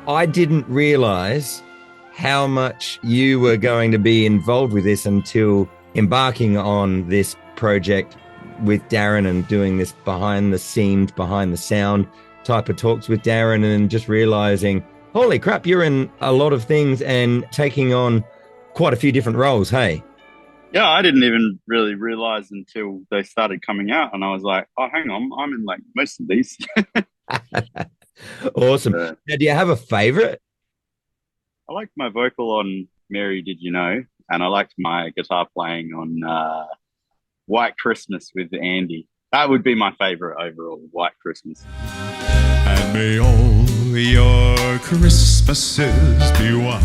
I didn't realize how much you were going to be involved with this until embarking on this project with Darren and doing this behind the scenes, behind the sound type of talks with Darren, and just realizing, holy crap, you're in a lot of things and taking on quite a few different roles, hey? Yeah, I didn't even really realize until they started coming out, and I was like, "Oh, hang on, I'm in like most of these." Awesome. uh, Now, do you have a favorite? I liked my vocal on "Mary, Did You Know," and I liked my guitar playing on "White Christmas" with Andy. That would be my favorite overall, "White Christmas." And may all your Christmases be white.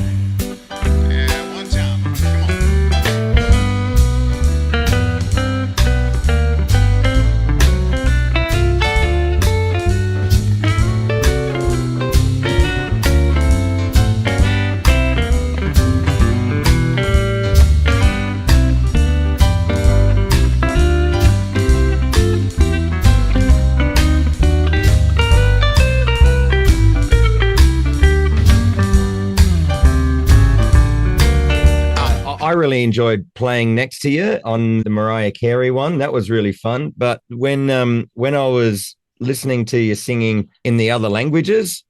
And one time, come on. I really enjoyed playing next to you on the Mariah Carey one. That was really fun. But when I was listening to you singing in the other languages,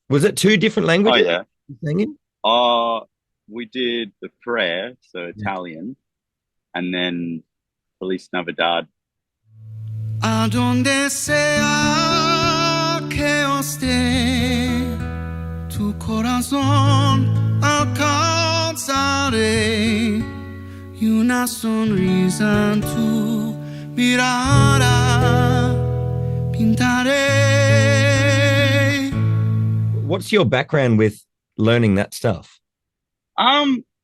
was it two different Oh languages yeah. singing? We did the prayer, so Italian, and then Feliz Navidad. Adonde sea que esté tu corazón alcanzaré y una sonrisa en tu mirada pintaré. What's your background with learning that stuff?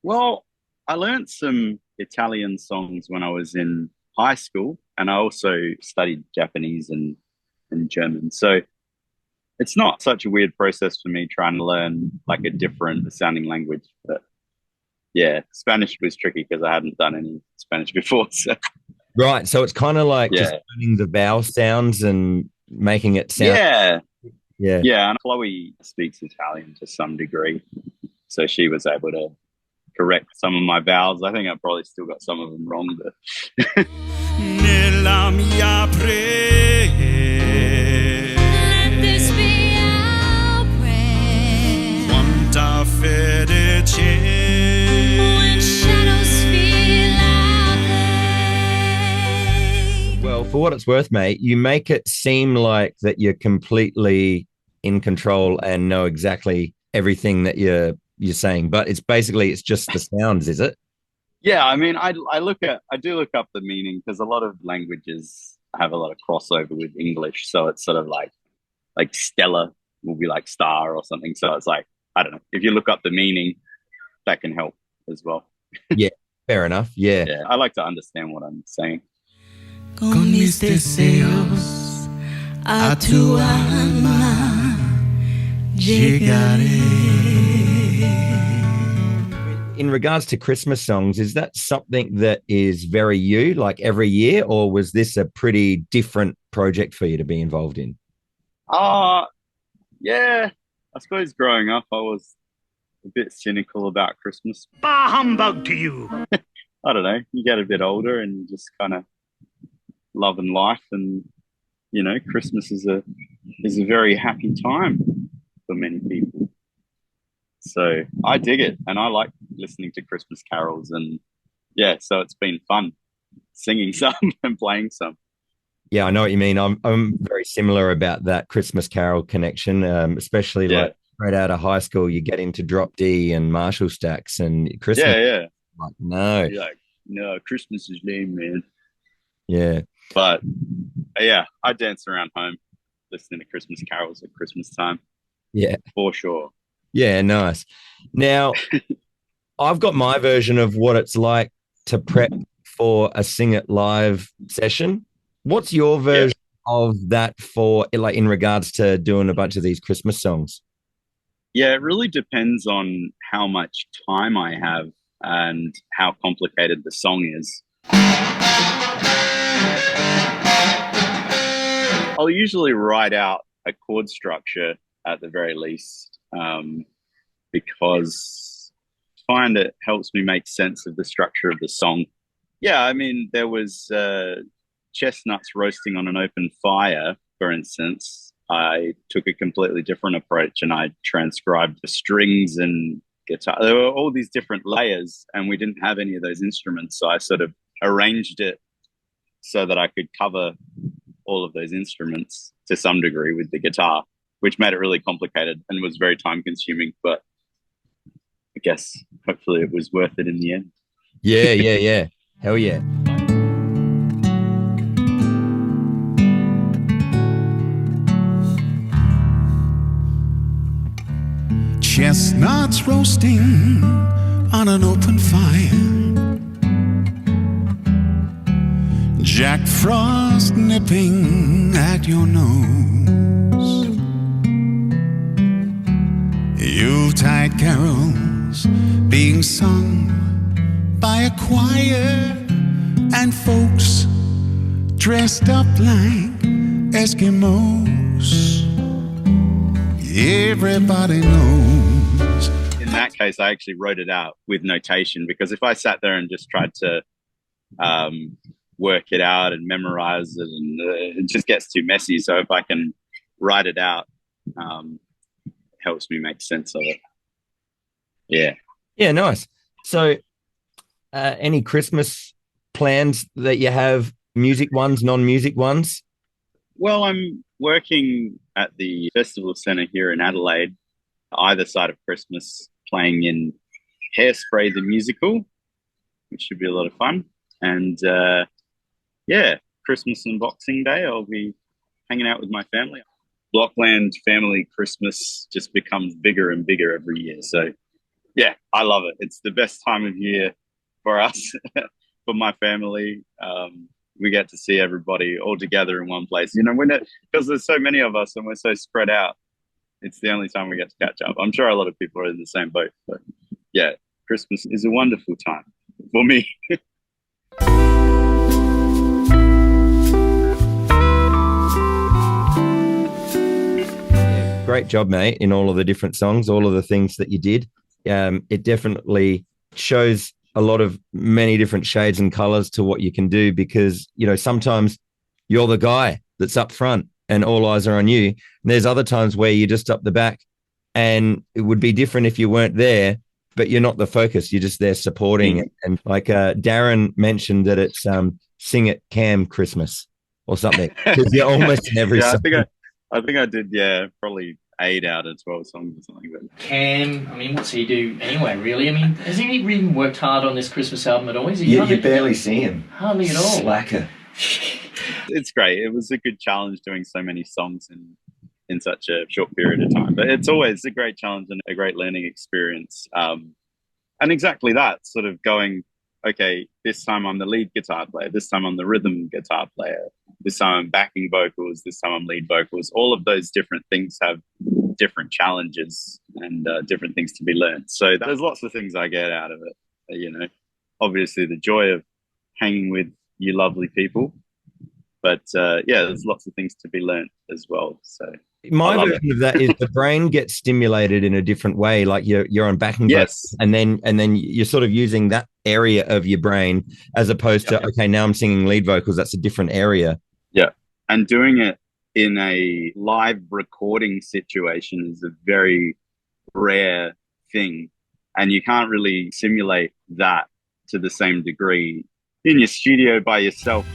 Well, I learned some Italian songs when I was in high school, and I also studied Japanese and German. So it's not such a weird process for me trying to learn like a different sounding language. But yeah, Spanish was tricky because I hadn't done any Spanish before. So Right. So it's kind of like just yeah, learning the vowel sounds and making it sound. yeah, Yeah. yeah. And Chloe speaks Italian to some degree, so she was able to correct some of my vowels. I think I probably still got some of them wrong, but Nella mia Let this be our prayer. quanta fede c'è. When shadows feel our play. Well, for what it's worth, mate, you make it seem like that you're completely in control and know exactly everything that you're saying, but it's just the sounds, is it? yeah, I mean, I do look up the meaning because a lot of languages have a lot of crossover with English, so it's sort of like Stella will be like star or something. So it's like, I don't know, if you look up the meaning, that can help as well. Yeah, fair enough. Yeah. Yeah, I like to understand what I'm saying. Con mis deseos a tu alma llegaré. In regards to Christmas songs, is that something that is very you, like every year, or was this a pretty different project for you to be involved in? Yeah, I suppose growing up, I was a bit cynical about Christmas. Bah humbug to you. I don't know, you get a bit older and you just kind of loving life, and you know, Christmas is a very happy time for many people. So I dig it, and I like listening to Christmas carols, and yeah, so it's been fun singing some and playing some. Yeah, I know what you mean. I'm very similar about that Christmas carol connection, especially Yeah. like straight out of high school, you get into drop D and Marshall stacks and Christmas. Yeah. Like, no. You're like, no, Christmas is lame, man. Yeah. But yeah, I dance around home listening to Christmas carols at Christmas time Yeah. for sure. Yeah, nice. Now, I've got my version of what it's like to prep for a Singit Live session. What's your version of that for, like, in regards to doing a bunch of these Christmas songs? Yeah, it really depends on how much time I have and how complicated the song is. I'll usually write out a chord structure at the very least, because I find it helps me make sense of the structure of the song. Yeah, I mean, there was chestnuts roasting on an open fire, for instance. I took a completely different approach and I transcribed the strings and guitar. There were all these different layers and we didn't have any of those instruments. So I sort of arranged it so that I could cover all of those instruments to some degree with the guitar, which made it really complicated and was very time consuming. But I guess hopefully it was worth it in the end. Yeah. Hell yeah. Chestnuts roasting on an open fire, Jack Frost nipping at your nose, Yuletide carols being sung by a choir, and folks dressed up like Eskimos. Everybody knows. In that case, I actually wrote it out with notation, because if I sat there and just tried to work it out and memorize it, and it just gets too messy. So if I can write it out, it helps me make sense of it. Yeah, nice. So any Christmas plans that you have, music ones, non-music ones? Well, I'm working at the festival centre here in Adelaide, either side of Christmas, playing in Hairspray the musical, which should be a lot of fun. And Christmas and Boxing Day, I'll be hanging out with my family. Blockland family Christmas just becomes bigger and bigger every year. So yeah, I love it. It's the best time of year for us, for my family. We get to see everybody all together in one place. You know, because there's so many of us and we're so spread out, it's the only time we get to catch up. I'm sure a lot of people are in the same boat, but yeah, Christmas is a wonderful time for me. Great job, mate, in all of the different songs, all of the things that you did. It definitely shows a lot of many different shades and colors to what you can do, because, you know, sometimes you're the guy that's up front and all eyes are on you. And there's other times where you're just up the back, and it would be different if you weren't there, but you're not the focus. You're just there supporting. Mm-hmm. And like Darren mentioned that it's Singit Cam Christmas or something, because you're almost in every song. I think I did, probably 8 out of 12 songs or something. But Cam, I mean, what's he do anyway, really? I mean, has he really worked hard on this Christmas album at all? You barely see him. Hardly at all. Slacker. It's great. It was a good challenge doing so many songs in such a short period of time. But it's always a great challenge and a great learning experience. And exactly that, sort of going, okay, this time I'm the lead guitar player, this time I'm the rhythm guitar player, this time I'm backing vocals, this time I'm lead vocals. All of those different things have different challenges and different things to be learned. So there's lots of things I get out of it. You know, obviously the joy of hanging with you lovely people, but there's lots of things to be learned as well. So my version of that is the brain gets stimulated in a different way. Like you're on backing vocals, and then you're sort of using that area of your brain as opposed to, okay, now I'm singing lead vocals. That's a different area. Yeah. And doing it in a live recording situation is a very rare thing. And you can't really simulate that to the same degree in your studio by yourself.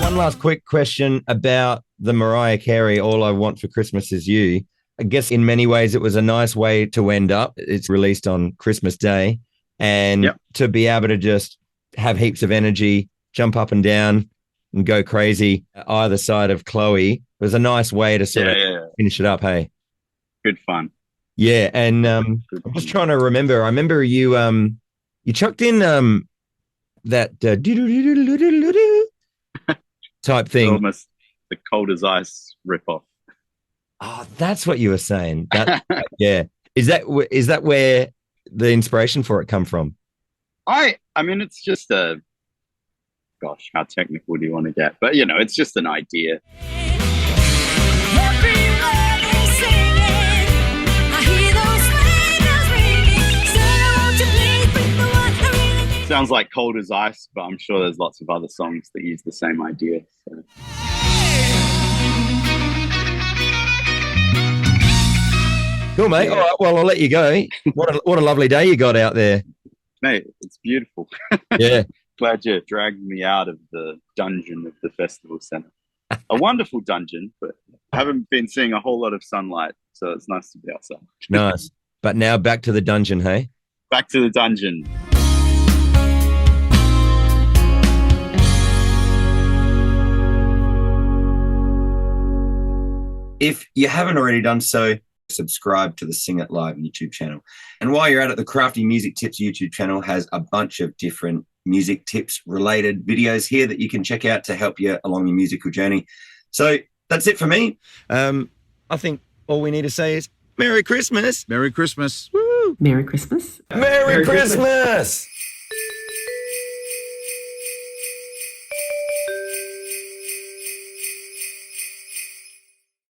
One last quick question about the Mariah Carey All I Want for Christmas Is You. I guess in many ways it was a nice way to end up. It's released on Christmas Day, and to be able to just have heaps of energy, jump up and down and go crazy either side of Chloe. It was a nice way to sort of finish it up, hey? Good fun. Yeah, and I'm just trying to remember. I remember you chucked in that type thing. Almost the Cold as Ice ripoff. Oh, that's what you were saying. That, yeah. Is that where the inspiration for it come from? I mean, it's just gosh, how technical do you want to get? But you know, it's just an idea. Sounds like Cold as Ice, but I'm sure there's lots of other songs that use the same idea. So. Cool, mate. Yeah. All right, well, I'll let you go. What a lovely day you got out there. Mate, it's beautiful. Yeah. Glad you dragged me out of the dungeon of the festival centre. A wonderful dungeon, but I haven't been seeing a whole lot of sunlight, so it's nice to be outside. Nice. But now back to the dungeon, hey? Back to the dungeon. If you haven't already done so, subscribe to the Singit Live YouTube channel. And while you're at it, the Crafty Music Tips YouTube channel has a bunch of different music tips related videos here that you can check out to help you along your musical journey. So that's it for me. I think all we need to say is Merry Christmas. Merry Christmas. Woo! Merry Christmas. Merry Christmas.